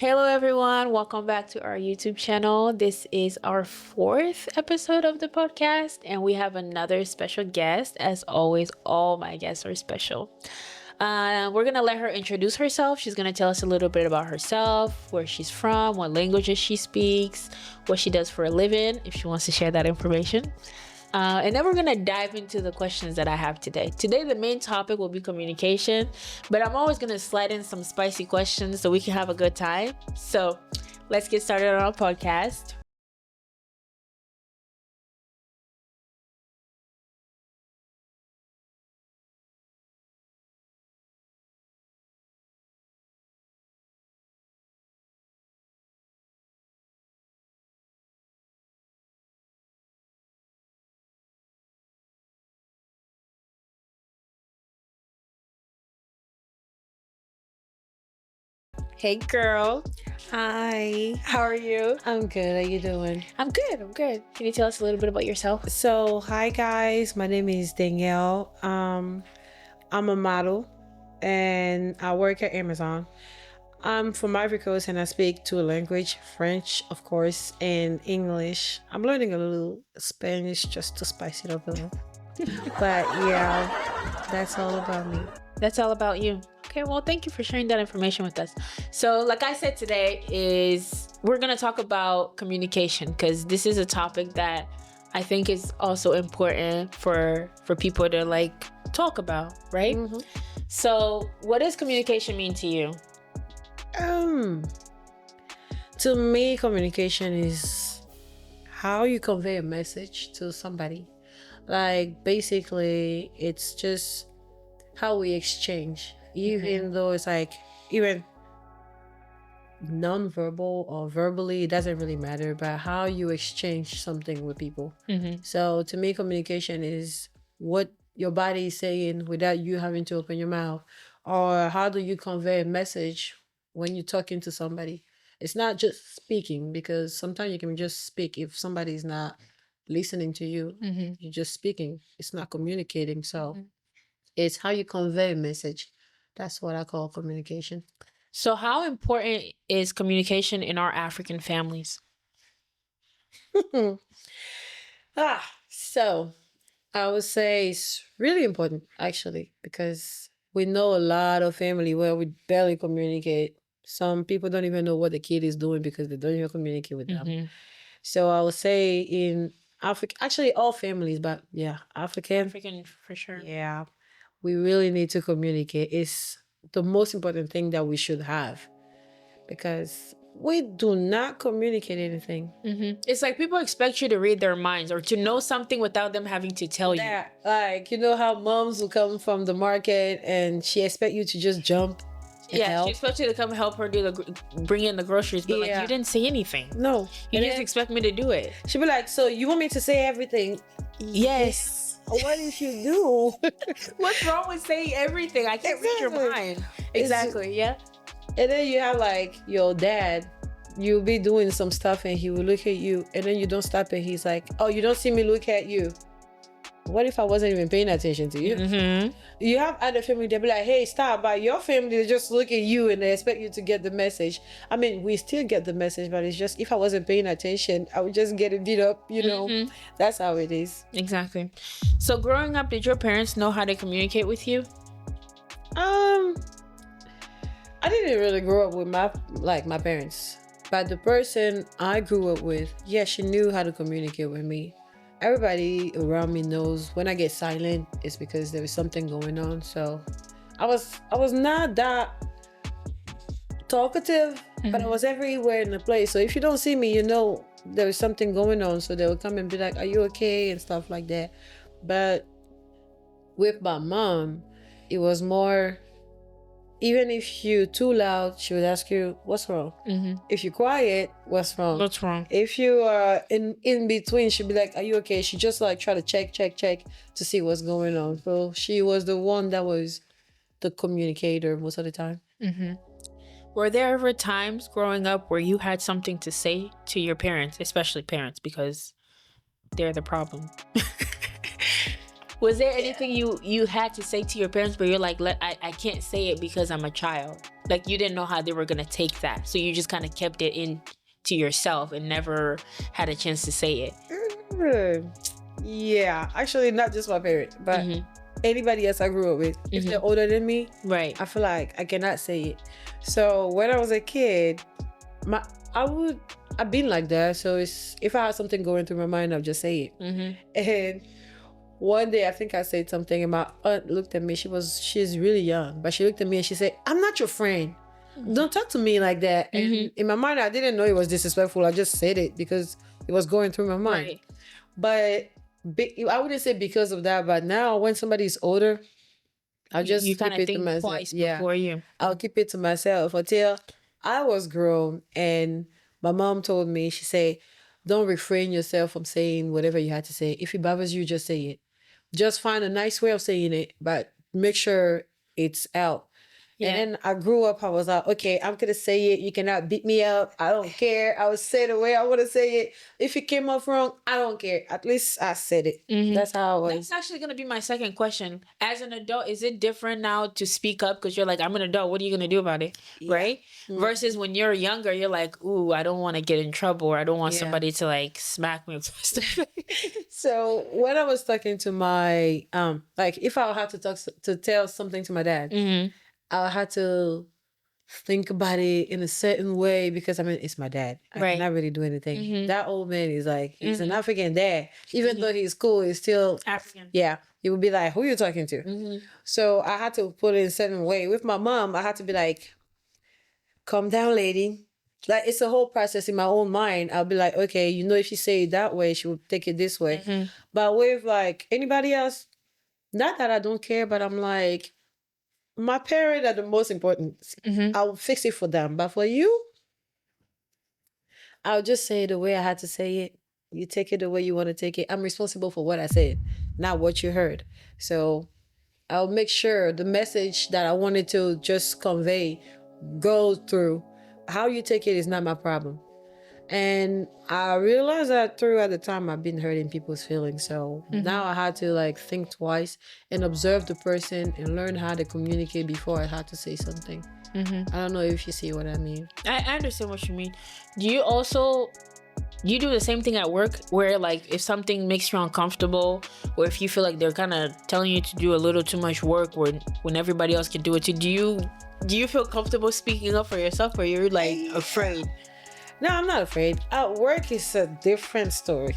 Hello, everyone. Welcome back to our YouTube channel. This is our fourth episode of the podcast, and we have another special guest. As always, all my guests are special. We're going to let her introduce herself. She's going to tell us a little bit about herself, where she's from, what languages she speaks, what she does for a living, if she wants to share that information. And then we're going to dive into the questions that I have today. Today, the main topic will be communication, but I'm always going to slide in some spicy questions so we can have a good time. So let's get started on our podcast. Hey, girl. Hi, How are you? I'm good. How you doing? I'm good. I'm good. Can you tell us a little bit about yourself? So, hi guys. My name is Danielle. I'm a model, and I work at Amazon. I'm from Ivory Coast, and I speak two language: French, of course, and English. I'm learning a little Spanish just to spice it up a little. But yeah, that's all about me. That's all about you. Okay, well, thank you for sharing that information with us. So, like I said today, we're gonna talk about communication because this is a topic that I think is also important for people to like talk about, right? Mm-hmm. So, what does communication mean to you? To me, communication is how you convey a message to somebody. Like basically, it's just how we exchange, even though it's like even non-verbal or verbally, it doesn't really matter, but how you exchange something with people. So to me, communication is what your body is saying without you having to open your mouth, or how do you convey a message when you're talking to somebody. It's not just speaking, because sometimes you can just speak if somebody's not listening to you. You're just speaking, it's not communicating. So it's how you convey a message. That's what I call communication. So, how important is communication in our African families? So I would say it's really important actually, because we know a lot of family where we barely communicate. Some people don't even know what the kid is doing because they don't even communicate with them. So I would say in Africa, actually all families, but yeah, African, African, for sure. yeah, we really need to communicate. It's the most important thing that we should have, because we do not communicate anything. It's like people expect you to read their minds or to know something without them having to tell you. That, like, you know how moms will come from the market and she expect you to just jump and Yeah, help? she expects you to come help her bring in the groceries, but like Yeah. you didn't say anything. No. You And just then expect me to do it. she'll be like, so you want me to say everything? Yes. What if you do? What's wrong with saying everything? I can't read your Exactly. mind. Exactly. Yeah. And then you have like your dad, you'll be doing some stuff and he will look at you, and then you don't stop and he's like, oh, you don't see me look at you. What if I wasn't even paying attention to you? You have other family, they'll be like, hey, stop. But your family, they just look at you and they expect you to get the message. I mean, we still get the message, but it's just, if I wasn't paying attention, I would just get it beat up, you know. That's how it is. Exactly. So growing up, did your parents know how to communicate with you? I didn't really grow up with my parents, but the person I grew up with, yeah, she knew how to communicate with me. Everybody around me knows when I get silent, it's because there is something going on. So I was not that talkative, but I was everywhere in the place. So if you don't see me, you know there is something going on. So they would come and be like, are you okay? And stuff like that. But with my mom, it was more, even if you're too loud, she would ask you, what's wrong? If you're quiet, what's wrong? What's wrong? If you are in between, she'd be like, are you okay? She just like try to check to see what's going on. So she was the one that was the communicator most of the time. Were there ever times growing up where you had something to say to your parents, especially parents, because they're the problem? Was there anything you had to say to your parents, but you're like, I can't say it because I'm a child? Like you didn't know how they were gonna take that, so you just kind of kept it in to yourself and never had a chance to say it. Yeah, actually, not just my parent, but anybody else I grew up with. If they're older than me, Right. I feel like I cannot say it. So when I was a kid, I've been like that. So if I had something going through my mind, I'll just say it. And one day I think I said something and my aunt looked at me. She's really young, but she looked at me and she said, "I'm not your friend. Don't talk to me like that." And in my mind, I didn't know it was disrespectful. I just said it because it was going through my mind. Right. But I wouldn't say because of that. But now when somebody's older, I'll just You keep kind of it to think myself. twice before you. I'll keep it to myself until I was grown. And my mom told me, she said, don't refrain yourself from saying whatever you had to say. If it bothers you, just say it. Just find a nice way of saying it, but make sure it's out. Yeah. And then I grew up, I was like, okay, I'm going to say it. You cannot beat me up. I don't care. I will say it the way I want to say it. If it came off wrong, I don't care. At least I said it. That's how I was. That's actually going to be my second question. As an adult, is it different now to speak up because you're like, I'm an adult. What are you going to do about it? Right? Versus when you're younger, you're like, ooh, I don't want to get in trouble, or I don't want somebody to like smack me across the face. So when I was talking to my, like if I had to tell something to my dad, I had to think about it in a certain way because I mean it's my dad. I cannot really do anything. That old man is like he's an African dad. Even though he's cool, he's still African. Yeah. He would be like, who are you talking to? So I had to put it in a certain way. With my mom, I had to be like, calm down, lady. Like it's a whole process in my own mind. I'll be like, okay, you know, if you say it that way, she will take it this way. But with like anybody else, not that I don't care, but I'm like, my parents are the most important. I'll fix it for them. But for you, I'll just say it the way I had to say it. You take it the way you want to take it. I'm responsible for what I said, not what you heard. So I'll make sure the message that I wanted to just convey goes through. How you take it is not my problem. And I realized that throughout the time I've been hurting people's feelings. So now I had to like think twice and observe the person and learn how to communicate before I had to say something. I don't know if you see what I mean. I understand what you mean. Do you do the same thing at work where like if something makes you uncomfortable or if you feel like they're kind of telling you to do a little too much work when everybody else can do it too, do you feel comfortable speaking up for yourself or you're like afraid? No, I'm not afraid. At work is a different story.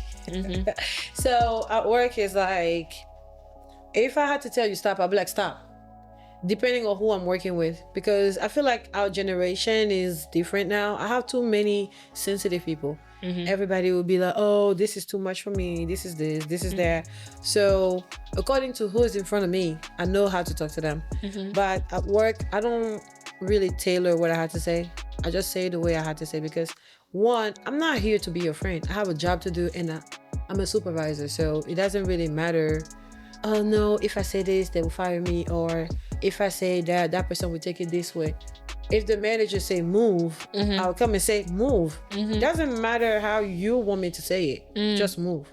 So at work is like, if I had to tell you stop, I'll be like, stop. Depending on who I'm working with. Because I feel like our generation is different now. I have too many sensitive people. Everybody will be like, oh, this is too much for me. This is that. So according to who is in front of me, I know how to talk to them. But at work, I don't really tailor what I had to say. I just say the way I had to say because one, I'm not here to be your friend. I have a job to do and I'm a supervisor. So it doesn't really matter. Oh no, if I say this, they will fire me. Or if I say that person will take it this way. If the manager say move, I'll come and say move. It doesn't matter how you want me to say it. Just move.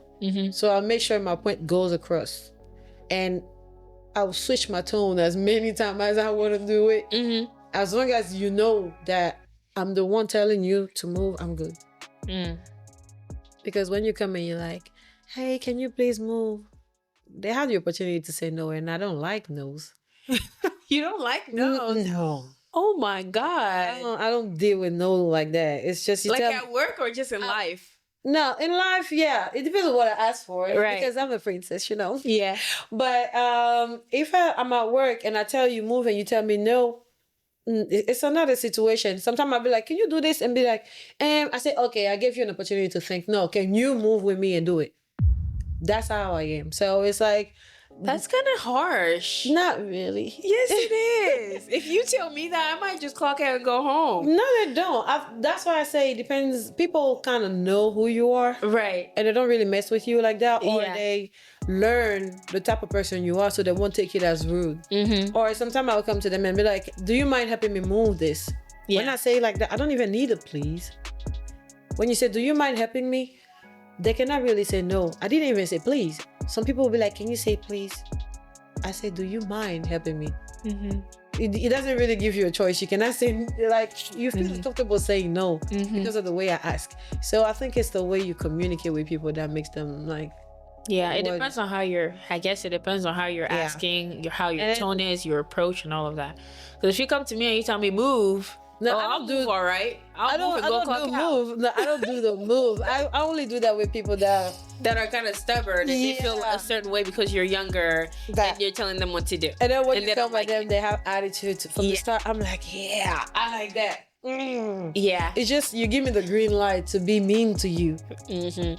So I'll make sure my point goes across. And I'll switch my tone as many times as I want to do it. As long as you know that I'm the one telling you to move, I'm good. Because when you come and you're like, hey, can you please move? They have the opportunity to say no, and I don't like no's. You don't like no? No. Oh my God. I don't deal with no like that. It's just like at work or just in life? No, in life, yeah. It depends on what I ask for. Right. Because I'm a princess, you know. Yeah. But if I'm at work and I tell you move and you tell me no, it's another situation. Sometimes I'll be like, can you do this? And be like, I say, okay, I gave you an opportunity to think. No, can you move with me and do it? That's how I am. So it's like, that's kind of harsh. Not really. Yes, it is. If you tell me that, I might just clock out and go home. No, they don't. That's why I say it depends. People kind of know who you are. Right. And they don't really mess with you like that. Or they learn the type of person you are so they won't take it as rude. Or sometimes I'll come to them and be like, do you mind helping me move this? When I say like that, I don't even need a please. When you say, do you mind helping me? They cannot really say no. I didn't even say please. Some people will be like, can you say please? I say, do you mind helping me? it doesn't really give you a choice. You cannot say, like, you feel comfortable saying no because of the way I ask. So I think it's the way you communicate with people that makes them like. Yeah, it depends on how you're. I guess it depends on how you're asking, how your tone is, your approach, and all of that. Because if you come to me and you tell me move, no, I'll move. All right, I don't do move. No, I don't do the move. I only do that with people that are kind of stubborn and they feel a certain way because you're younger and you're telling them what to do. And then when you come with them, they have attitude from the start. I'm like, yeah, I like that. Yeah, it's just you give me the green light to be mean to you.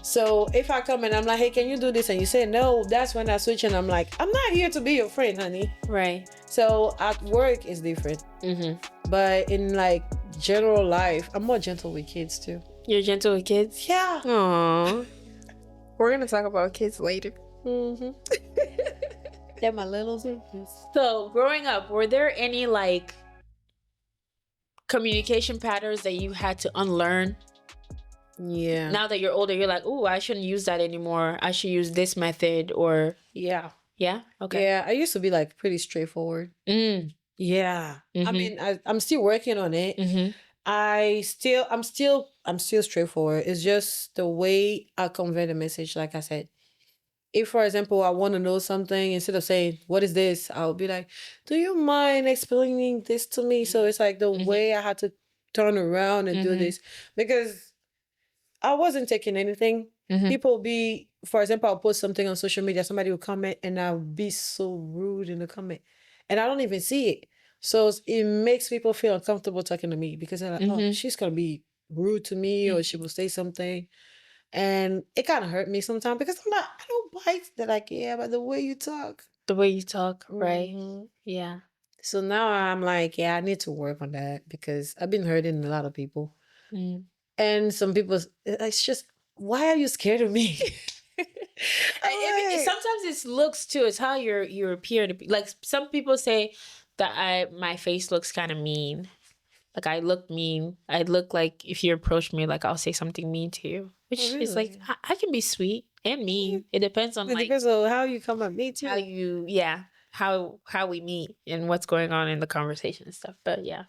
So if I come and I'm like, hey, can you do this, and you say no, that's when I switch and I'm like, I'm not here to be your friend, honey. Right. So at work it's different, but in like general life, I'm more gentle with kids too. You're gentle with kids? Yeah. Aww. We're gonna talk about kids later. They're my little sisters. So growing up, were there any like communication patterns that you had to unlearn? Yeah. Now that you're older, you're like, oh, I shouldn't use that anymore. I should use this method. Or yeah. Okay. Yeah, I used to be like pretty straightforward. Yeah. I mean, I'm still working on it. I'm still straightforward. It's just the way I convey the message. Like I said, if, for example, I want to know something, instead of saying, what is this? I'll be like, do you mind explaining this to me? So it's like the way I had to turn around and do this, because I wasn't taking anything. People be, for example, I'll post something on social media, somebody will comment and I'll be so rude in the comment and I don't even see it. So it makes people feel uncomfortable talking to me because they're like, oh, she's going to be rude to me or she will say something. And it kind of hurt me sometimes because I'm like, I don't bite. They're like, yeah, but the way you talk. The way you talk, right? Yeah. So now I'm like, yeah, I need to work on that because I've been hurting a lot of people. And some people, it's just, why are you scared of me? Sometimes it's looks too. It's how you appear to be. Like some people say that my face looks kind of mean. Like I look mean. I look like if you approach me, like I'll say something mean to you. Which is like I can be sweet and mean. It depends on depends on how you come at me too. How we meet and what's going on in the conversation and stuff. But yeah,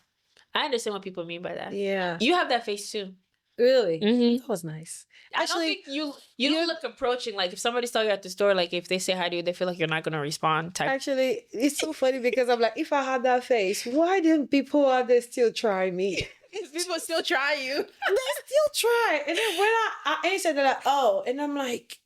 I understand what people mean by that. Yeah, you have that face too. Really? That was nice. Actually, I don't think you don't look approaching. Like if somebody saw you at the store, like if they say hi to you, they feel like you're not gonna respond. Actually, it's so funny because I'm like, if I had that face, why didn't people out there still try me? People still try you. They still try. And then when I answered, they're like, oh, and I'm like,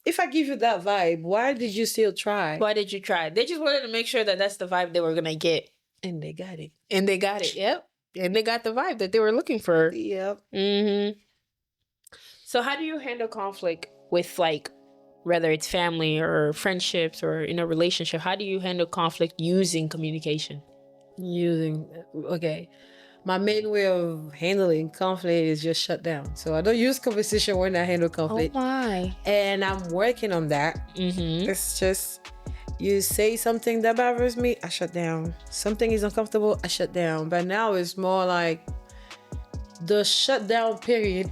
if I give you that vibe, why did you still try? Why did you try? They just wanted to make sure that that's the vibe they were gonna get, and they got it. Yep. And they got the vibe that they were looking for. Yep. So how do you handle conflict with, like, whether it's family or friendships or in a relationship? How do you handle conflict using communication? Okay. My main way of handling conflict is just shut down. So I don't use conversation when I handle conflict. Oh my. And I'm working on that. It's just, you say something that bothers me, I shut down. Something is uncomfortable, I shut down. But now it's more like the shutdown period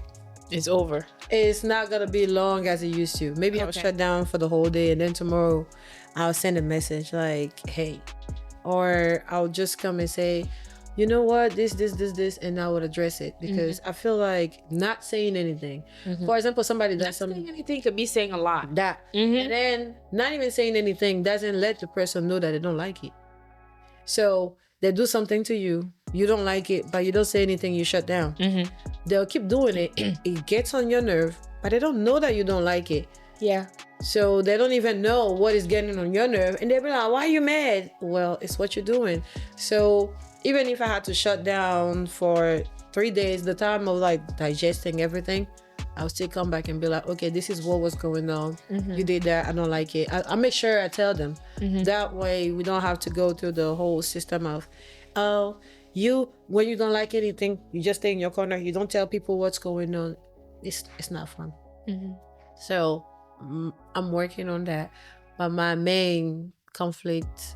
is over. It's not gonna be long as it used to. Maybe I'll shut down for the whole day and then tomorrow I'll send a message like, hey. Or I'll just come and say, you know what, this, and I would address it because I feel like not saying anything. For example, somebody does something. Not saying anything could be saying a lot. And then not even saying anything doesn't let the person know that they don't like it. So they do something to you, you don't like it, but you don't say anything, you shut down. They'll keep doing it. It gets on your nerve, but they don't know that you don't like it. Yeah. So they don't even know what is getting on your nerve. And they'll be like, why are you mad? Well, it's what you're doing. So even if I had to shut down for 3 days, the time of like digesting everything, I'll still come back and be like, okay, this is what was going on. You did that, I don't like it. I make sure I tell them. That way we don't have to go through the whole system of, oh, when you don't like anything, you just stay in your corner. You don't tell people what's going on. It's not fun. So I'm working on that. But my main conflict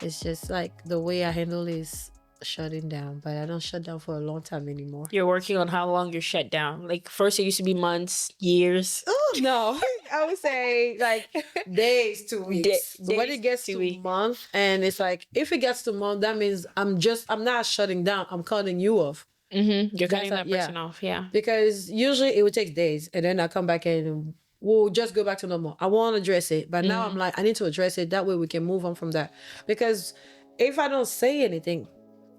is just like the way I handle is shutting down. But I don't shut down for a long time anymore. You're working on how long you're shut down. Like first it used to be months, years. Oh no. I would say like days to weeks. When it gets to weeks. month, and it's like if it gets to month, that means I'm not shutting down. I'm cutting you off. You're cutting that Yeah. person off. Yeah. Because usually it would take days, and then I come back and we'll just go back to normal. I won't address it, but now I'm like, I need to address it. That way we can move on from that. Because if I don't say anything,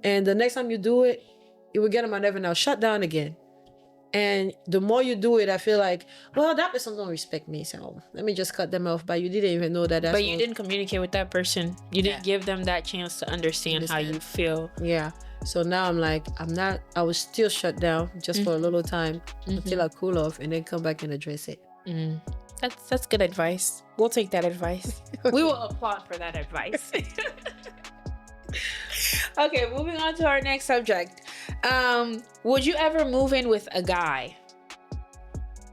and the next time you do it, it will get on my nerve and I'll shut down again. And the more you do it, I feel like, well, that person don't respect me, so let me just cut them off. But you didn't even know that. But you didn't communicate with that person. You didn't give them that chance to understand how you feel. Yeah. So now I'm like, I was still shut down just for a little time until I cool off and then come back and address it. That's good advice. We'll take that advice. We will applaud for that advice. Okay, moving on to our next subject. Would you ever move in with a guy?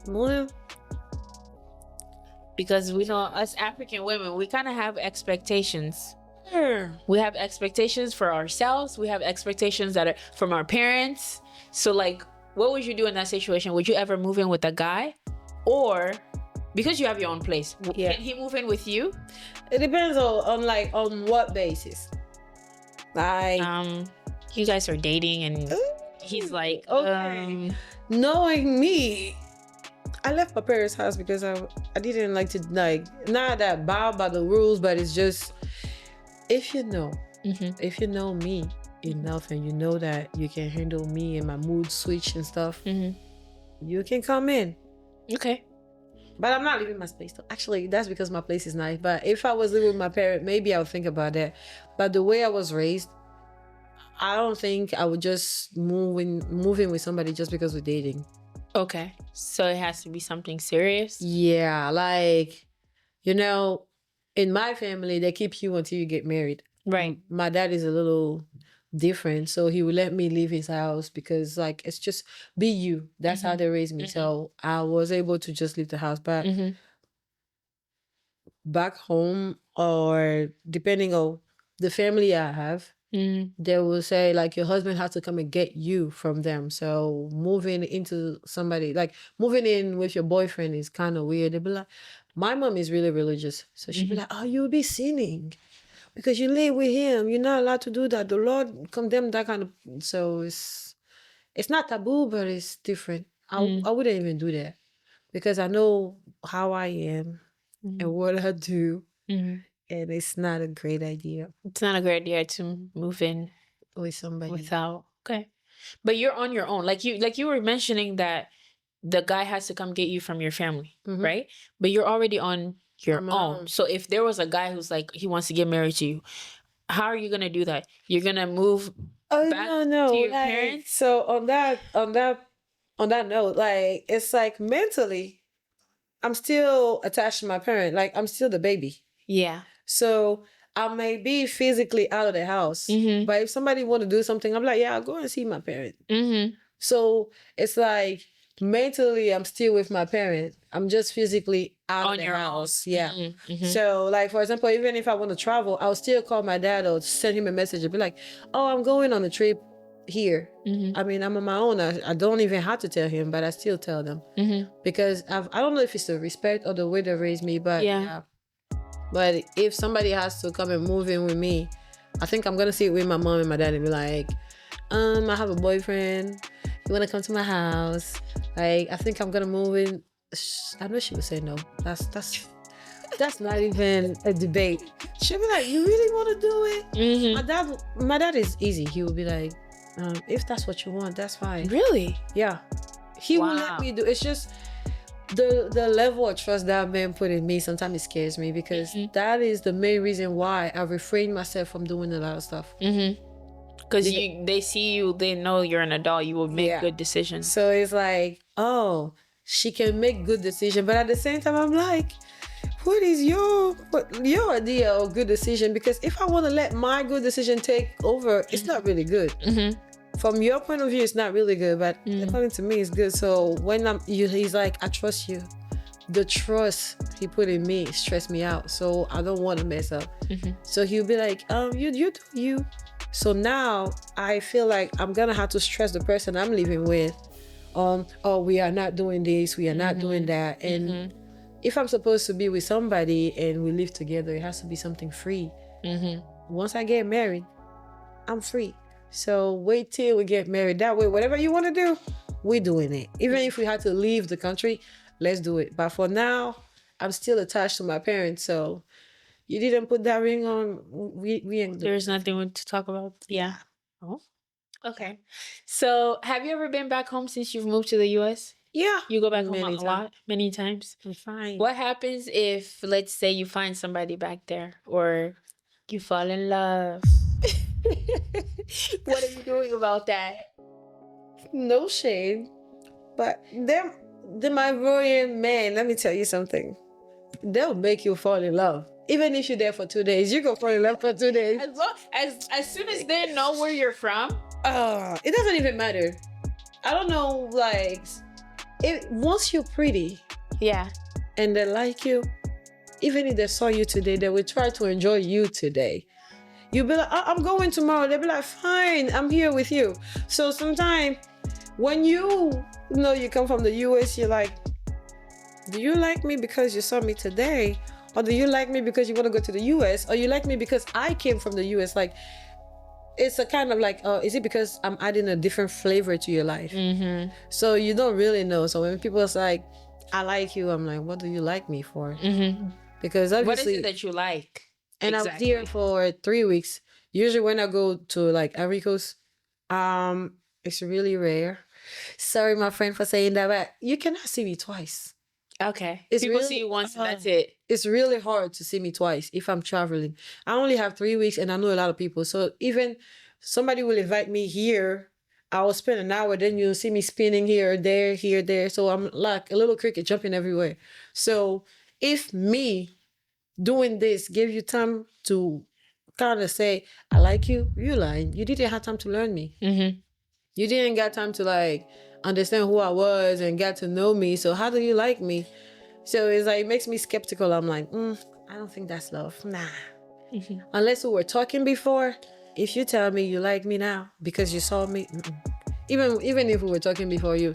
Well, because we know us African women, we kind of have expectations. sure. We have expectations for ourselves. We have expectations that are from our parents. So like, what would you do in that situation? Would you ever move in with a guy? Or because you have your own place, Yeah. can he move in with you? It depends on what basis. Like, You guys are dating and he's like, okay. Knowing me, I left my parents' house because I didn't like to, like, not that bow by the rules, but it's just, if you know me enough and you know that you can handle me and my mood switch and stuff, you can come in. Okay. But I'm not leaving my space though. Actually, that's because my place is nice. But if I was living with my parent, maybe I would think about that. But the way I was raised, I don't think I would just move in with somebody just because we're dating. Okay. So it has to be something serious? Yeah, like, in my family, they keep you until you get married. Right. My dad is a little different, so he would let me leave his house because, like, it's just be you. That's how they raised me. So I was able to just leave the house. But back home, or depending on the family I have, they will say, like, your husband has to come and get you from them. So moving into somebody, like moving in with your boyfriend is kind of weird. They'll be like, my mom is really religious. So she'd be like, oh, you'll be sinning because you live with him. You're not allowed to do that. The Lord condemned that kind of. So it's not taboo, but it's different. I wouldn't even do that because I know how I am and what I do. And it's not a great idea It's not a great idea to move in with somebody. without. Okay. But you're on your own. Like you were mentioning that the guy has to come get you from your family, right? But you're already on your own. So if there was a guy who's like, he wants to get married to you, how are you gonna do that? You're gonna move back to your parents? So on that note, like, it's like mentally, I'm still attached to my parent. Like, I'm still the baby. Yeah. So I may be physically out of the house, but if somebody want to do something, I'm like, yeah, I'll go and see my parent. So it's like mentally, I'm still with my parent. I'm just physically out of the house. Yeah. So, like, for example, even if I want to travel, I'll still call my dad or send him a message and be like, oh, I'm going on a trip here. I mean, I'm on my own. I don't even have to tell him, but I still tell them because I don't know if it's the respect or the way they raised me, but yeah. But if somebody has to come and move in with me, I think I'm gonna sit with my mom and my dad and be like, I have a boyfriend. You wanna come to my house? Like, I think I'm gonna move in. I know she would say no. That's not even a debate. She'll be like, you really wanna do it? My dad is easy. He would be like, if that's what you want, that's fine. Really? Yeah. He will let me do. It's just the level of trust that man put in me. Sometimes it scares me because that is the main reason why I refrain myself from doing a lot of stuff. Because they see you, they know you're an adult. You will make good decisions. So it's like, oh, she can make good decisions, but at the same time, I'm like, what is your idea of good decision? Because if I want to let my good decision take over, it's not really good. From your point of view, it's not really good, but according to me, it's good. So when he's like, I trust you. The trust he put in me stressed me out, so I don't want to mess up. So he'll be like, you do you. So now I feel like I'm gonna have to stress the person I'm living with. Oh, we are not doing this, we are not doing that, and if I'm supposed to be with somebody and we live together, it has to be something free. Once I get married, I'm free. So wait till we get married. That way, whatever you want to do, we're doing it. Even if we had to leave the country, let's do it. But for now, I'm still attached to my parents. So you didn't put that ring on. We ain't. There's nothing to talk about. Yeah. Oh. Okay. So have you ever been back home since you've moved to the US? Yeah. You go back home Many a lot, many times. I'm fine. What happens if, let's say, you find somebody back there or you fall in love? What are you doing about that? No shade. But the Ivorian man, let me tell you something. They'll make you fall in love. Even if you're there for 2 days, you go fall in love for 2 days. As soon as they know where you're from. It doesn't even matter. I don't know, like, once you're pretty, yeah, and they like you, even if they saw you today, they will try to enjoy you today. You'll be like, I'm going tomorrow. They'll be like, fine, I'm here with you. So sometimes when you know you come from the US, you're like, do you like me because you saw me today? Or do you like me because you want to go to the US? Or you like me because I came from the US? Like, it's a kind of like, is it because I'm adding a different flavor to your life? So you don't really know. So when people are like, I like you, I'm like, what do you like me for? Because obviously, what is it that you like? And I was here for 3 weeks. Usually when I go to like Ivory Coast, it's really rare. Sorry, my friend, for saying that, but you cannot see me twice. Okay. It's People really, see you once and that's it. It's really hard to see me twice if I'm traveling. I only have 3 weeks and I know a lot of people. So even somebody will invite me here, I will spend an hour, then you'll see me spinning here, there. So I'm like a little cricket jumping everywhere. So if me doing this give you time to kind of say, I like you, you lying. You didn't have time to learn me. You didn't get time to like understand who I was and get to know me. So how do you like me? So it's like, it makes me skeptical. I'm like, I don't think that's love. Nah. Unless we were talking before, if you tell me you like me now because you saw me, even if we were talking before you,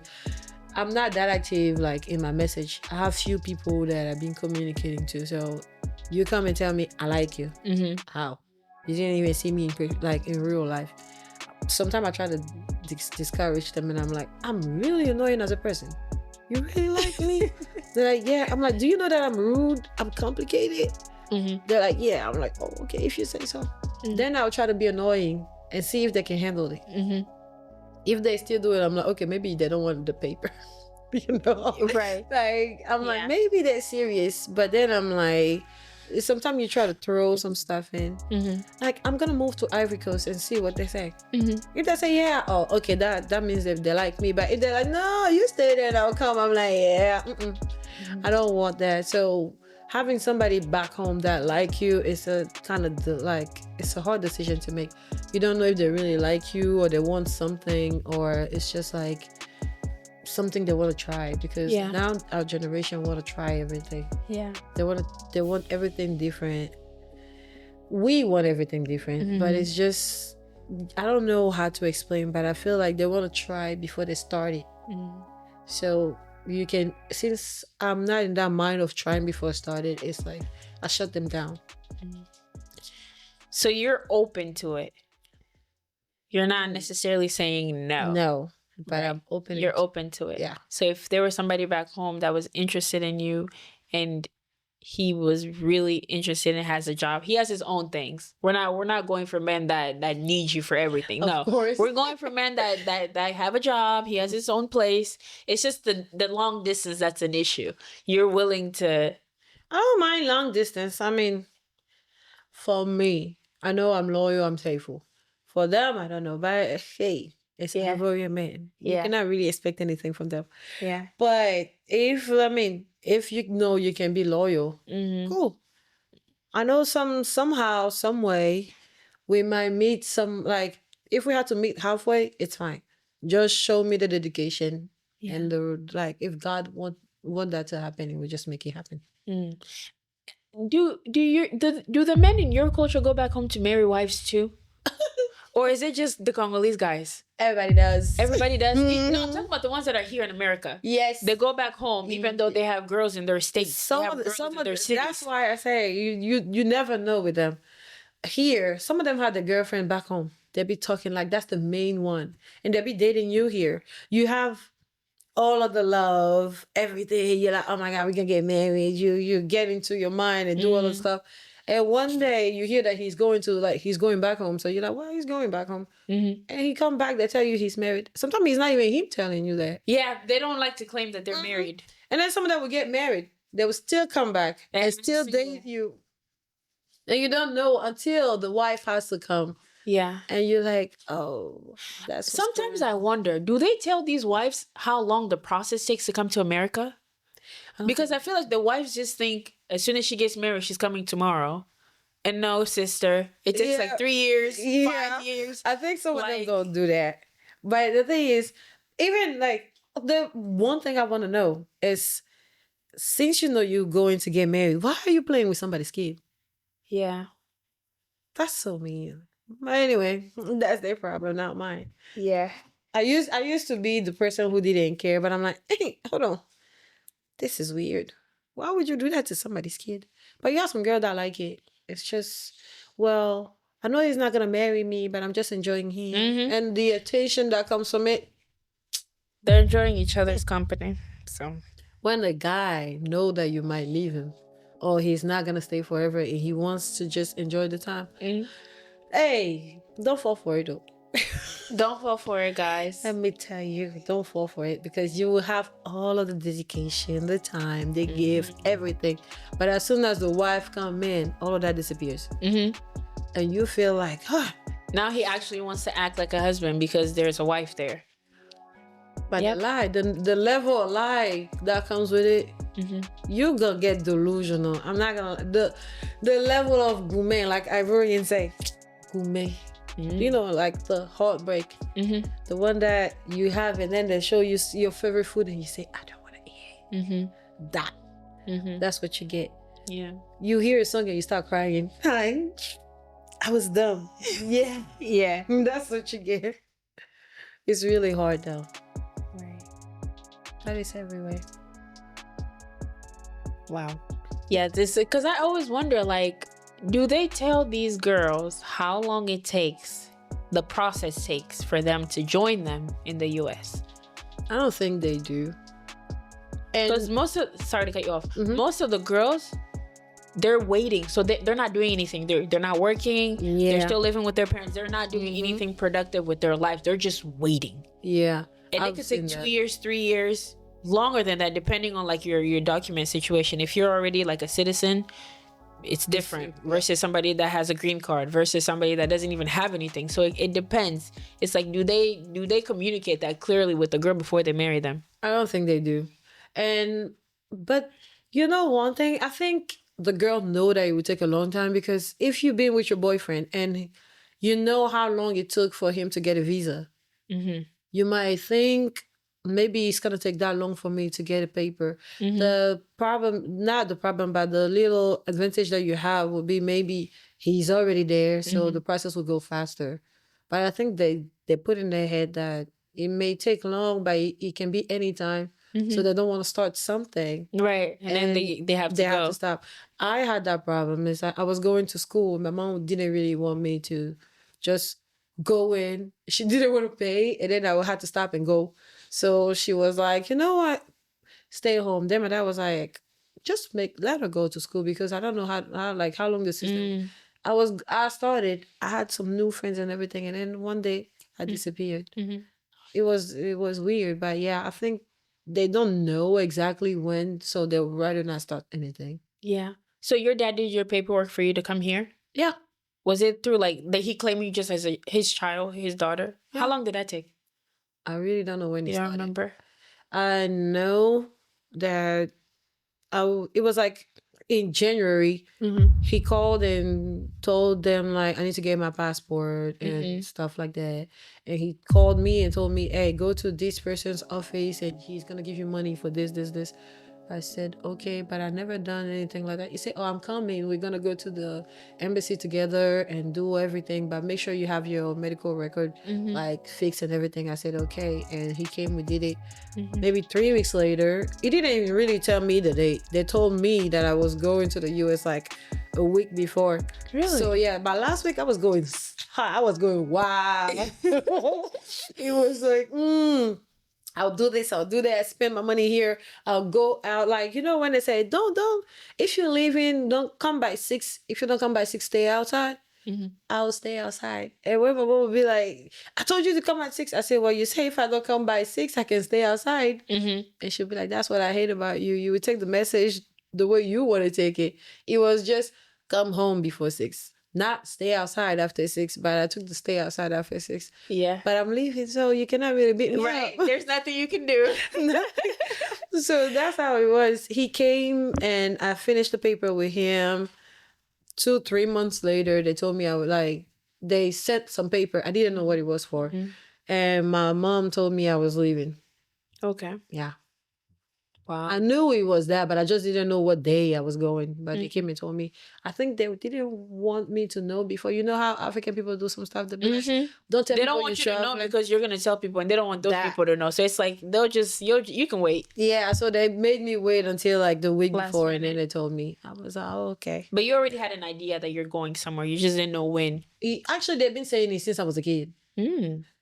I'm not that active like in my message. I have few people that I've been communicating to. So you come and tell me I like you. How? You didn't even see me in real life. Sometimes I try to discourage them and I'm like, I'm really annoying as a person. You really like me? They're like, yeah. I'm like, do you know that I'm rude? I'm complicated? They're like, yeah. I'm like, oh, okay, if you say so. Then I'll try to be annoying and see if they can handle it. If they still do it, I'm like, okay, maybe they don't want the paper. You know? Right. Like, I'm like, maybe they're serious. But then I'm like, sometimes you try to throw some stuff in. Like, I'm gonna move to Ivory Coast and see what they say. If they say yeah, oh, okay, that means if they like me. But if they're like, no, you stay there and I'll come, I'm like, yeah, I don't want that. So having somebody back home that like you is a kind of it's a hard decision to make. You don't know if they really like you or they want something, or it's just like something they want to try, because now our generation want to try everything. They want everything different. We want everything different, but it's just, I don't know how to explain, but I feel like they want to try before they start it. So you can, since I'm not in that mind of trying before I started, it's like I shut them down. So you're open to it. You're not necessarily saying no. But I'm open. You're open to it. Yeah. So if there was somebody back home that was interested in you and he was really interested and has a job, he has his own things. We're not going for men that need you for everything. No. Of course. We're going for men that have a job, he has his own place. It's just the long distance that's an issue. You're willing to. I don't mind long distance. I mean, for me, I know I'm loyal, I'm faithful. For them, I don't know. But hey, it's a Ivorian man. You cannot really expect anything from them. Yeah. But if you know you can be loyal, cool. I know somehow, some way, we might meet like, if we had to meet halfway, it's fine. Just show me the dedication and if God want that to happen, it will just make it happen. Do the men in your culture go back home to marry wives too? Or is it just the Congolese guys? Everybody does. Everybody does. No, I'm talking about the ones that are here in America. Yes. They go back home even though they have girls in their states. Some they have of the, girls some in of their the, cities. that's why I say you never know with them. Here, some of them have the girlfriend back home. They be talking like that's the main one, and they be dating you here. You have all of the love, everything. You're like, oh my God, we can get married. You get into your mind and do all the stuff. And one day you hear that he's going back home. So you're like, well, he's going back home. And he come back, they tell you he's married. Sometimes it's not even him telling you that. Yeah, they don't like to claim that they're married. And then some of them will get married. They will still come back and still date you. And you don't know until the wife has to come. Yeah. And you're like, oh, that's Sometimes I wonder, do they tell these wives how long the process takes to come to America? Because I feel like the wives just think as soon as she gets married, she's coming tomorrow. And no, sister, it takes like 3 years, 5 years. I think some of them don't do that. But the thing is, even like the one thing I want to know is, since you know you're going to get married, why are you playing with somebody's kid? Yeah. That's so mean. But anyway, that's their problem, not mine. Yeah. I used to be the person who didn't care, but I'm like, hey, hold on. This is weird. Why would you do that to somebody's kid? But you have some girl that like it. It's just, well, I know he's not gonna marry me, but I'm just enjoying him and the attention that comes from it. They're enjoying each other's company. So when a guy know that you might leave him, or he's not gonna stay forever, and he wants to just enjoy the time, hey, don't fall for it though. Don't fall for it, guys. Let me tell you, don't fall for it, because you will have all of the dedication, the time they give, everything. But as soon as the wife come in, all of that disappears. And you feel like, now he actually wants to act like a husband because there's a wife there. But the lie, the level of lie that comes with it, you gonna get delusional. I'm not gonna the level of gourmet, like Ivorians say, gourmet. You know, like the heartbreak, the one that you have, and then they show you your favorite food, and you say, I don't want to eat it. That's what you get. Yeah. You hear a song and you start crying. I was dumb. Yeah. That's what you get. It's really hard though. Right. That is everywhere. Wow. Yeah, this because I always wonder, like, do they tell these girls how long it takes, the process takes for them to join them in the US? I don't think they do. Because sorry to cut you off, most of the girls, they're waiting. So they're not doing anything. They're not working. They're still living with their parents. They're not doing anything productive with their lives. They're just waiting. Yeah. And it could take 2 years, 3 years, longer than that, depending on like your document situation. If you're already like a citizen, it's different versus somebody that has a green card versus somebody that doesn't even have anything. So it depends. It's like, do they communicate that clearly with the girl before they marry them? I don't think they do. But you know one thing, I think the girl know that it would take a long time, because if you've been with your boyfriend and you know how long it took for him to get a visa, you might think, maybe it's gonna take that long for me to get a paper. The problem, not the problem, but the little advantage that you have would be maybe he's already there, so the process will go faster. But I think they put in their head that it may take long, but it can be anytime. So they don't want to start something, right? And then they have to stop. I had that problem. Is I was going to school. My mom didn't really want me to just go in. She didn't want to pay, and then I would have to stop and go. So she was like, you know what, stay home. Then my dad was like, just let her go to school, because I don't know how long the system. I started. I had some new friends and everything, and then one day I disappeared. It was weird, but yeah, I think they don't know exactly when, so they'll rather not start anything. Yeah. So your dad did your paperwork for you to come here? Yeah. Was it through like that he claimed you just as his child, his daughter? Yeah. How long did that take? I really don't know when he started. You don't remember? I know that it was like in January. He called and told them like, I need to get my passport and stuff like that. And he called me and told me, hey, go to this person's office and he's gonna give you money for this. I said, okay, but I never done anything like that. He said, oh, I'm coming. We're going to go to the embassy together and do everything, but make sure you have your medical record like fixed and everything. I said, okay. And he came, we did it. Maybe 3 weeks later, he didn't even really tell me the date. They told me that I was going to the US like a week before. Really? So yeah, but last week I was going wow. It was like, I'll do this, I'll do that, spend my money here, I'll go out. Like, you know, when they say, don't, if you're leaving, don't come by 6. If you don't come by 6, stay outside. I'll stay outside. And when my mom would be like, I told you to come at 6. I said, well, you say if I don't come by 6, I can stay outside. And she'll be like, that's what I hate about you. You would take the message the way you want to take it. It was just come home before 6. Not stay outside after 6, but I took the stay outside after 6. Yeah. But I'm leaving, so you cannot really beat me Right. up. There's nothing you can do. So that's how it was. He came and I finished the paper with him. 2-3 months later, they told me I would they sent some paper. I didn't know what it was for. And my mom told me I was leaving. Okay. Yeah. Wow. I knew it was that, but I just didn't know what day I was going. But they came and told me. I think they didn't want me to know before. You know how African people do some stuff? They be like, don't tell They people don't want you to know traveling. because you're going to tell people and they don't want those people to know. So it's like, they'll just, you can wait. Yeah, so they made me wait until like the week Last before and then minute. they told me. I was like, oh, okay. But you already had an idea that you're going somewhere. You just didn't know when. Actually, they've been saying it since I was a kid.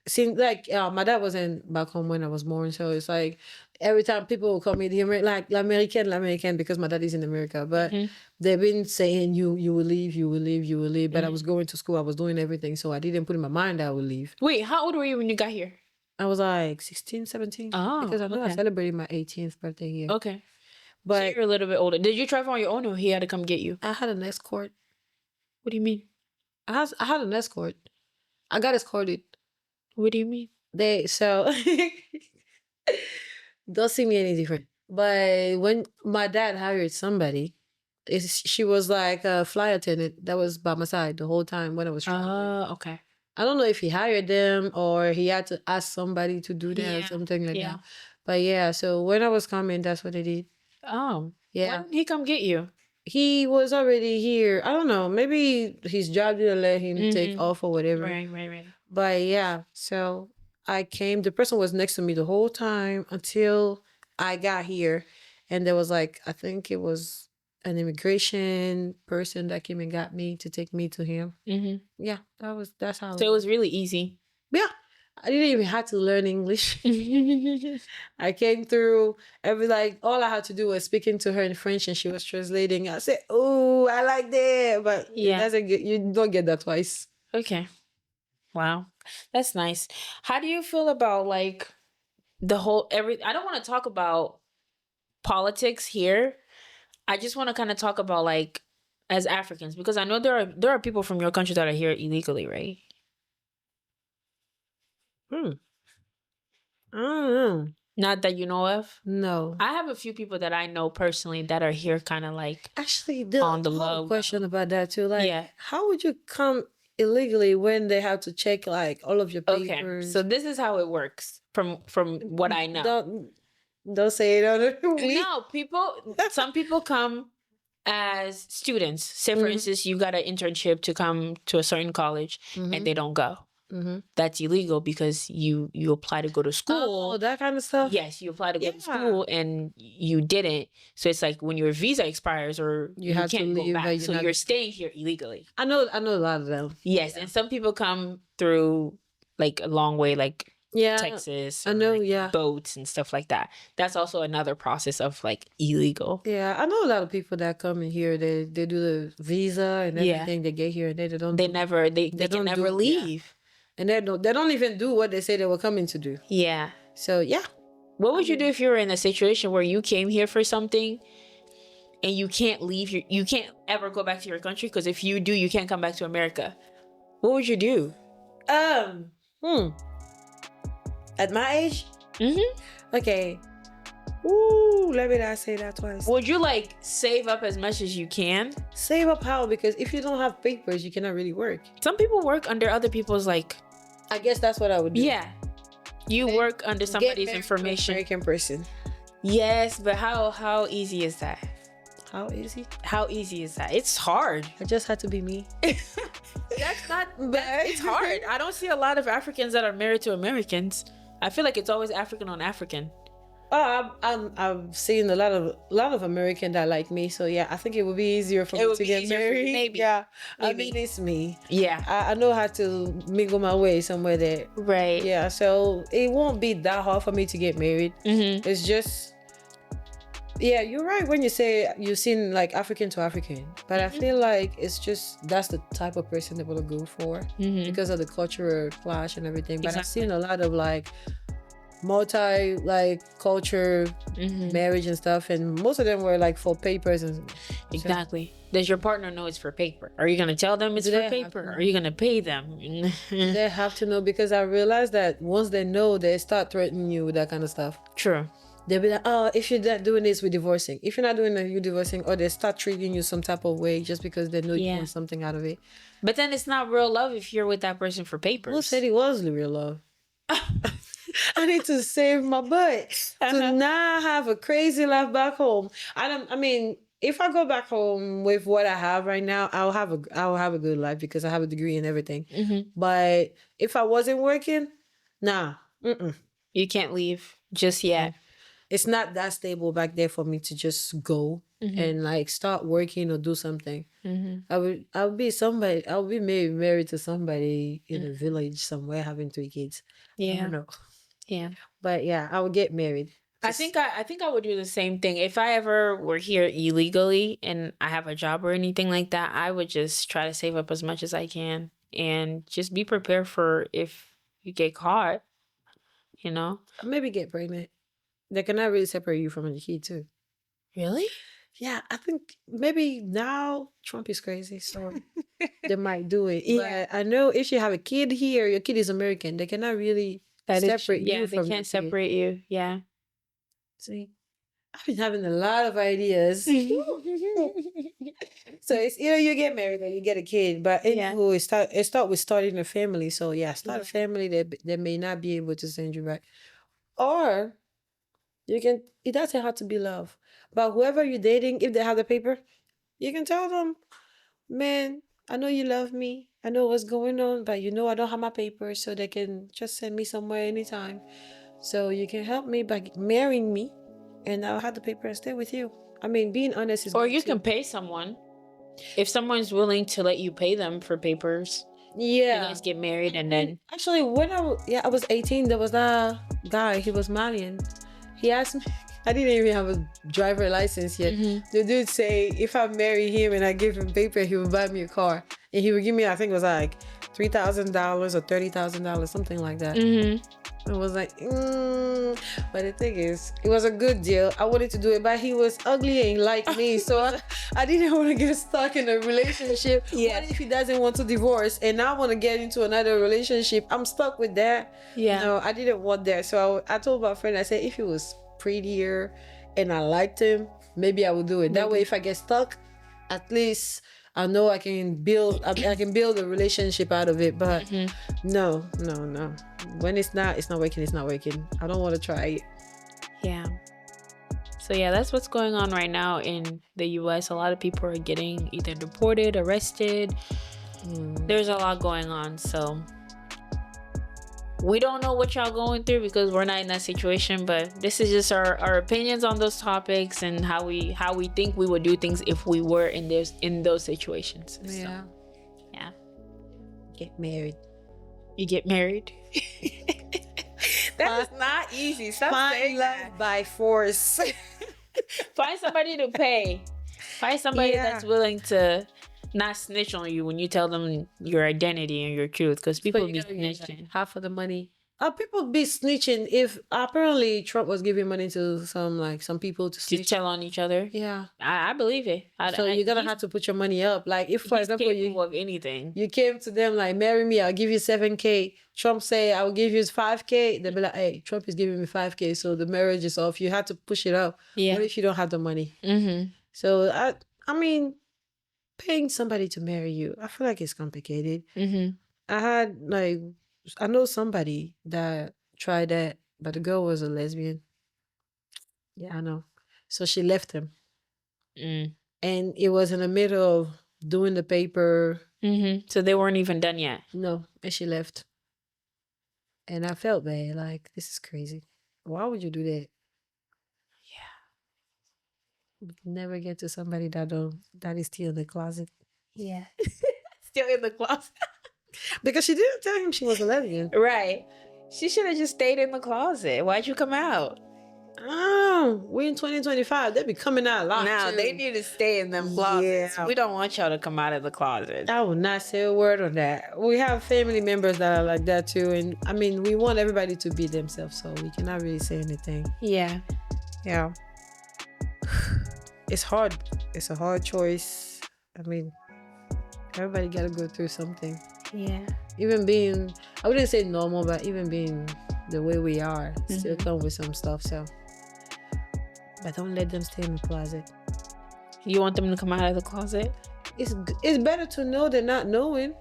Since my dad wasn't back home when I was born, so it's like every time people will call me l'American, because my dad is in America. But they've been saying you will leave. But I was going to school, I was doing everything, so I didn't put in my mind that I would leave. Wait, how old were you when you got here? I was like 16, 17. Oh, because I know I celebrated my 18th birthday here. Okay. But so you're a little bit older. Did you travel on your own or he had to come get you? I had an escort. What do you mean? I had an escort. I got escorted. What do you mean? So don't see me any different. But when my dad hired somebody, she was like a flight attendant that was by my side the whole time when I was traveling. Okay. I don't know if he hired them or he had to ask somebody to do that or something like that. But yeah, so when I was coming, that's what they did. Oh. Yeah. When did he come get you? He was already here. I don't know. Maybe his job didn't let him take off or whatever. Right. But yeah, so I came. The person was next to me the whole time until I got here. And there was like, I think it was an immigration person that came and got me to take me to him. Yeah, that's how. So it was really easy. Yeah. I didn't even have to learn English. I came through all I had to do was speaking to her in French and she was translating. I said, oh, I like that. But you don't get that twice. Okay. Wow. That's nice. How do you feel about like the whole I don't want to talk about politics here. I just want to kind of talk about like as Africans, because I know there are people from your country that are here illegally, right? I don't know. Not that you know of? No. I have a few people that I know personally that are here kind of like actually on the whole low. Question about that too. Like, how would you come illegally when they have to check like all of your papers? Okay, so this is how it works from what I know. Don't say it on it. No, some people come as students. Say for instance, you got an internship to come to a certain college and they don't go. That's illegal because you apply to go to school. Oh, that kind of stuff? Yes, you apply to go to school and you didn't. So it's like when your visa expires or you have can't to leave, go back. So you're staying here illegally. I know a lot of them. Yes, and some people come through like a long way, like Texas. I know, like boats and stuff like that. That's also another process of like illegal. Yeah, I know a lot of people that come in here. They do the visa and everything. They get here and they don't. They can never leave. And they don't even do what they say they were coming to do. Yeah. So yeah. What would you do if you were in a situation where you came here for something and you can't leave you can't ever go back to your country? Because if you do, you can't come back to America. What would you do? At my age? Okay. Ooh, let me not say that twice. Would you like save up as much as you can? Save up how? Because if you don't have papers, you cannot really work. Some people work under other people's like. I guess that's what I would do. Yeah. You work under somebody's information. American person. Yes, but how easy is that? How easy? How easy is that? It's hard. I just had to be me. That's not it's hard. I don't see a lot of Africans that are married to Americans. I feel like it's always African on African. Oh, I've seen a lot of American that like me, so yeah, I think it would be easier for It me would to be get easier for you, married. maybe. Yeah, I Maybe. mean it's me. Yeah. I know how to mingle my way somewhere there. Right. Yeah, so it won't be that hard for me to get married. Mm-hmm. It's just, yeah, you're right when you say you've seen like African to African, but I feel like it's just that's the type of person they will go for Mm-hmm. because of the cultural clash and everything. But I've Exactly. seen a lot of like multi like culture Mm-hmm. marriage and stuff, and most of them were like for papers and Exactly. Does your partner know it's for paper? Are you gonna tell them it's Do for they have paper? to Are you gonna pay them? they have to know because I realized that once they know, they start threatening you with that kind of stuff. True. They'll be like, oh, if you're not doing this, we're divorcing. If you're not doing that, you're divorcing. Or they start treating you some type of way just because they know you Yeah. want something out of it. But then it's not real love if you're with that person for Who papers. said it was the real love? I need to save my butt to not have a crazy life back home. I mean, if I go back home with what I have right now, I'll have a good life because I have a degree and everything. Mm-hmm. But if I wasn't working, nah, You can't leave just yet. it's not that stable back there for me to just go and like start working or do something. Mm-hmm. I would be somebody. I would be married to somebody in a village somewhere having 3 kids. I Yeah. don't know. Yeah. But yeah, I would get married. I think I would do the same thing. If I ever were here illegally and I have a job or anything like that, I would just try to save up as much as I can and just be prepared for if you get caught, you know? Maybe get pregnant. They cannot really separate you from the kid too. Really? Yeah, I think maybe now Trump is crazy, so they might do it. Yeah. But I know if you have a kid here, your kid is American, they cannot really separate yeah, you they from your can't kid. separate you. Yeah. See, I've been having a lot of ideas. So it's either you get married or you get a kid. But Yeah. anywho, it start with starting a family. So yeah, start a Yeah. family that they may not be able to send you back. Or it doesn't have to be love. But whoever you're dating, if they have the paper, you can tell them, man, I know you love me. I know what's going on, but you know I don't have my paper, so they can just send me somewhere anytime. So you can help me by marrying me, and I'll have the paper and stay with you. I mean, being honest is Or good you too. can pay someone. If someone's willing to let you pay them for papers, you Yeah. guys get married and then Actually, when I was 18, there was that guy. He was Malian. He asked me. I didn't even have a driver license yet. The dude say if I marry him and I give him paper, he would buy me a car, and he would give me, I think it was like $3,000 or $30,000, something like that. I was like, but the thing is, it was a good deal. I wanted to do it, but he was ugly and like me, so I didn't want to get stuck in a relationship. Yeah. What if he doesn't want to divorce and I want to get into another relationship? I'm stuck with that. Yeah. No, I didn't want that. So I told my friend, I said, if he was prettier and I liked him, maybe I would do it. That way, if I get stuck, at least I know I can build a relationship out of it. But no. When it's not working, it's not working. I don't want to try it. Yeah. So yeah, that's what's going on right now in the US. A lot of people are getting either deported, arrested. There's a lot going on. So we don't know what y'all going through because we're not in that situation, but this is just our opinions on those topics and how we think we would do things if we were in those situations. Yeah. So, yeah. Get married. You get married. That is not easy. Stop saying Find love that. by force. Find somebody to pay. Find somebody Yeah. that's willing to not snitch on you when you tell them your identity and your truth, because people you be gotta get, snitching. like, half of the money. People be snitching if apparently Trump was giving money to some people to To snitch. tell on each other. Yeah. I believe it. So you're gonna have to put your money up. Like if, for he's example, capable of anything. you came to them like, marry me, I'll give you 7K. Trump say I'll give you 5K. They'll be like, hey, Trump is giving me 5K, so the marriage is off. You had to push it up. Yeah. What if you don't have the money? Mm-hmm. So I mean, paying somebody to marry you, I feel like it's complicated. Mm-hmm. I know somebody that tried that, but the girl was a lesbian. Yeah, I know. So she left him. Mm. And it was in the middle of doing the paper. So they weren't even done yet. No, and she left. And I felt bad. Like, this is crazy. Why would you do that? Never get to somebody that is still in the closet. Yeah. Still in the closet. Because she didn't tell him she was a lesbian. Right. She should have just stayed in the closet. Why'd you come out? Oh, we in 2025. They be coming out a lot. Now too. they need to stay in them closets. Yeah. We don't want y'all to come out of the closet. I will not say a word on that. We have family members that are like that too. And I mean, we want everybody to be themselves, so we cannot really say anything. Yeah. Yeah. It's hard. It's a hard choice. I mean, everybody got to go through something. Yeah. Even being, I wouldn't say normal, but even being the way we are, still come with some stuff. So, but don't let them stay in the closet. You want them to come out of the closet? It's better to know than not knowing.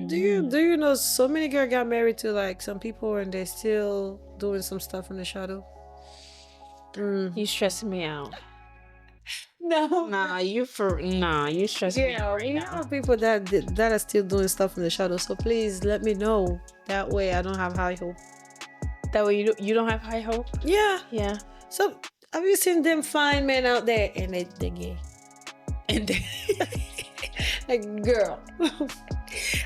Do you know so many girls got married to like some people and they're still doing some stuff in the shadow? You stressing me out. No, you stressing me out right you now. have people that are still doing stuff in the shadow. So please let me know. That way I don't have high hope. That way you don't have high hope? Yeah. Yeah. So have you seen them fine men out there and they're gay? And Like, girl.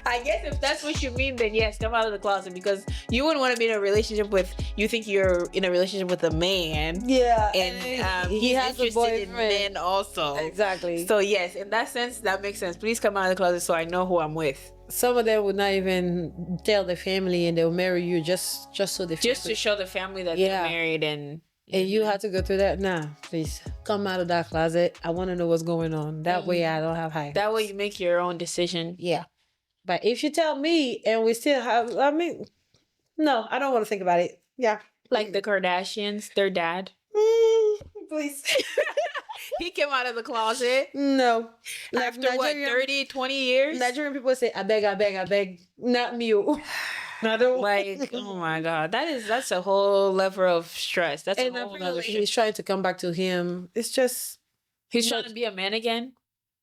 I guess if that's what you mean, then yes, come out of the closet, because you wouldn't want to be in a relationship with, you think you're in a relationship with a man. Yeah. And he he's has a interested in boyfriend. men also. Exactly. So yes, in that sense, that makes sense. Please come out of the closet so I know who I'm with. Some of them would not even tell their family and they'll marry you just so they Just to show the family that Yeah. they're married and you had to go through that. Nah, please come out of that closet. I want to know what's going on. That way I don't have high. that way you make your own decision. Yeah. But if you tell me and we still have, I mean, no, I don't want to think about it. Yeah. Like the Kardashians, their dad. Please. He came out of the closet No. Like after what, 30, 20 years? Nigerian people say, I beg, not me. I don't Like, oh my God. That's a whole level of stress. That's And a whole apparently other stress. he's trying to come back to him. It's just, He's trying to be a man again?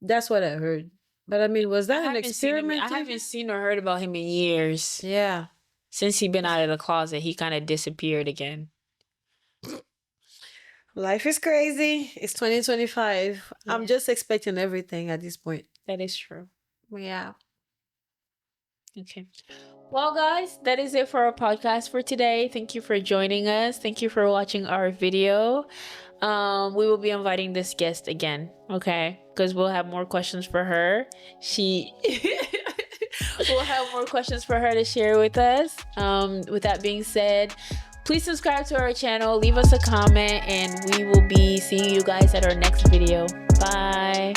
that's what I heard. But I mean, was that an experiment? I haven't seen or heard about him in years. Yeah. Since he been out of the closet, he kind of disappeared again. Life is crazy. It's 2025. Yeah. I'm just expecting everything at this point. That is true. Yeah. Okay. Well, guys, that is it for our podcast for today. Thank you for joining us. Thank you for watching our video. We will be inviting this guest again, okay? Because we'll have more questions for her. We'll have more questions for her to share with us. With that being said, please subscribe to our channel, leave us a comment, and we will be seeing you guys at our next video. Bye.